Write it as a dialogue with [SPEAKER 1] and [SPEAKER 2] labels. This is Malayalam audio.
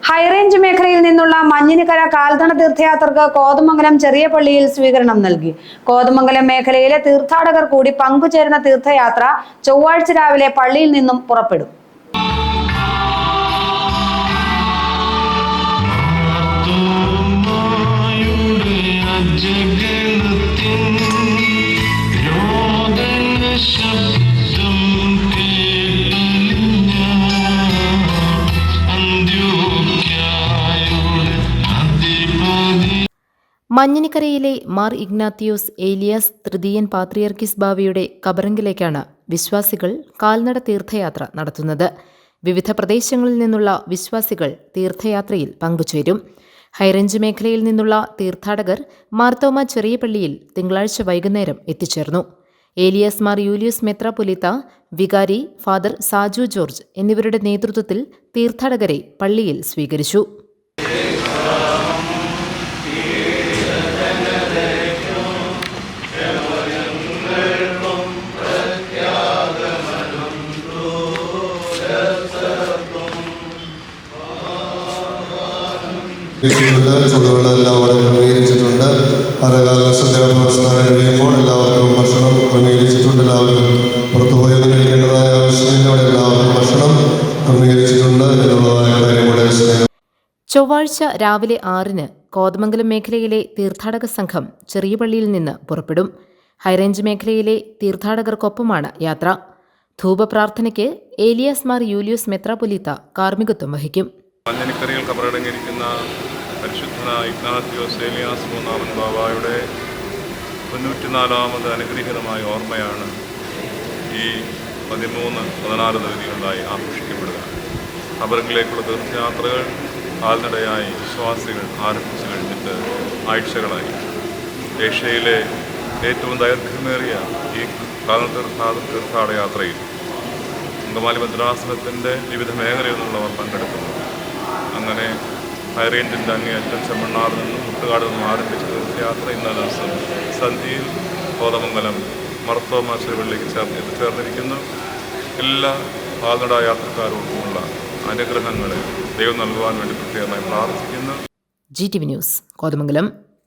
[SPEAKER 1] ഹൈറേഞ്ച് മേഖലയിൽ നിന്നുള്ള മഞ്ഞിനിക്കര കാൽനട തീർത്ഥയാത്രക്ക് കോതമംഗലം ചെറിയ പള്ളിയിൽ സ്വീകരണം നൽകി. കോതമംഗലം മേഖലയിലെ തീർത്ഥാടകർ കൂടി പങ്കുചേരുന്ന തീർത്ഥയാത്ര ചൊവ്വാഴ്ച രാവിലെ പള്ളിയിൽ നിന്നും പുറപ്പെടും.
[SPEAKER 2] മഞ്ഞിനിക്കരയിലെ മാർ ഇഗ്നാത്തിയോസ് ഏലിയാസ് തൃതീയൻ പാത്രിയർക്കീസ് ബാവയുടെ കബറിങ്കിലേക്കാണ് വിശ്വാസികൾ കാൽനട തീർത്ഥയാത്ര നടത്തുന്നത്. വിവിധ പ്രദേശങ്ങളിൽ നിന്നുള്ള വിശ്വാസികൾ തീർത്ഥയാത്രയിൽ പങ്കുചേരും. ഹൈറേഞ്ച് മേഖലയിൽ നിന്നുള്ള തീർത്ഥാടകർ മാർത്തോമ ചെറിയ പള്ളിയിൽ തിങ്കളാഴ്ച വൈകുന്നേരം എത്തിച്ചേർന്നു. ഏലിയാസ് മാർ യൂലിയൂസ് മെത്രാപ്പൊലീത്ത, വികാരി ഫാദർ സാജു ജോർജ് എന്നിവരുടെ നേതൃത്വത്തിൽ തീർത്ഥാടകരെ പള്ളിയിൽ സ്വീകരിച്ചു.
[SPEAKER 3] ചുടുവെള്ളം എല്ലാവരും ക്രമീകരിച്ചിട്ടുണ്ട്. അരകാല സന്ധ്യാപ്രവർത്തനം കഴിയുമ്പോൾ എല്ലാവർക്കും ഭക്ഷണം ക്രമീകരിച്ചിട്ടുണ്ട്. എല്ലാവരും പുറത്തുപോയത് കഴിക്കേണ്ടതായ ആവശ്യമില്ല. അവിടെ എല്ലാവർക്കും ഭക്ഷണം ക്രമീകരിച്ചിട്ടുണ്ട് എന്നുള്ളതായ കാര്യങ്ങളുടെ സ്നേഹം.
[SPEAKER 2] ചൊവ്വാഴ്ച രാവിലെ 6-ന് കോതമംഗലം മേഖലയിലെ തീർത്ഥാടക സംഘം ചെറിയ പള്ളിയിൽ നിന്ന് പുറപ്പെടും. ഹൈറേഞ്ച് മേഖലയിലെ തീർത്ഥാടകർക്കൊപ്പമാണ് യാത്ര. ധൂപപ്രാർത്ഥനയ്ക്ക് ഏലിയാസ് മാർ യൂലിയൂസ് മെത്രാപ്പൊലീത്ത കാർമ്മികത്വം വഹിക്കും.
[SPEAKER 4] മഞ്ഞിനിക്കരയിൽ കബറടങ്ങിയിരിക്കുന്ന പരിശുദ്ധനായ ഇഗ്നാത്തിയോസ് ഏലിയാസ് മൂന്നാമൻ ബാവായുടെ 94ാമത് അനുഗ്രഹീതമായ ഓർമ്മയാണ് ഈ 13-14 തീയതികളിലായി ആഘോഷിക്കപ്പെടുക. കബറിലേക്കുള്ള തീർത്ഥയാത്രകൾ കാൽനടയായി വിശ്വാസികൾ ആരംഭിച്ചു കഴിഞ്ഞിട്ട് ആഴ്ചകളായി. ഏഷ്യയിലെ ഏറ്റവും ദൈർഘ്യമേറിയ ഈ തീർത്ഥാടയാത്രയിൽ അങ്കമാലി ഭദ്രാസനത്തിൻ്റെ വിവിധ മേഖലയിൽ നിന്നുള്ളവർ പങ്കെടുക്കുന്നു. അങ്ങനെ ഹൈറേഞ്ചിൻ്റെ അങ്ങേയറ്റം ചെമ്മണ്ണാറിൽ നിന്നും മുട്ടുകാട് നിന്നും ആരംഭിച്ച തീർത്ഥയാത്ര ഇന്നലെ ദിവസം സന്ധ്യയിൽ കോതമംഗലം മാർത്തോമ ചെറുപള്ളിക്ക് ചേർന്നിരിക്കുന്നു. എല്ലാ കാൽനട യാത്രക്കാരോടുമുള്ള അനുഗ്രഹങ്ങളെ ദൈവം നൽകുവാൻ വേണ്ടി പ്രത്യേകമായി പ്രാർത്ഥിക്കുന്നു.
[SPEAKER 2] GTV news, Kothamangalam.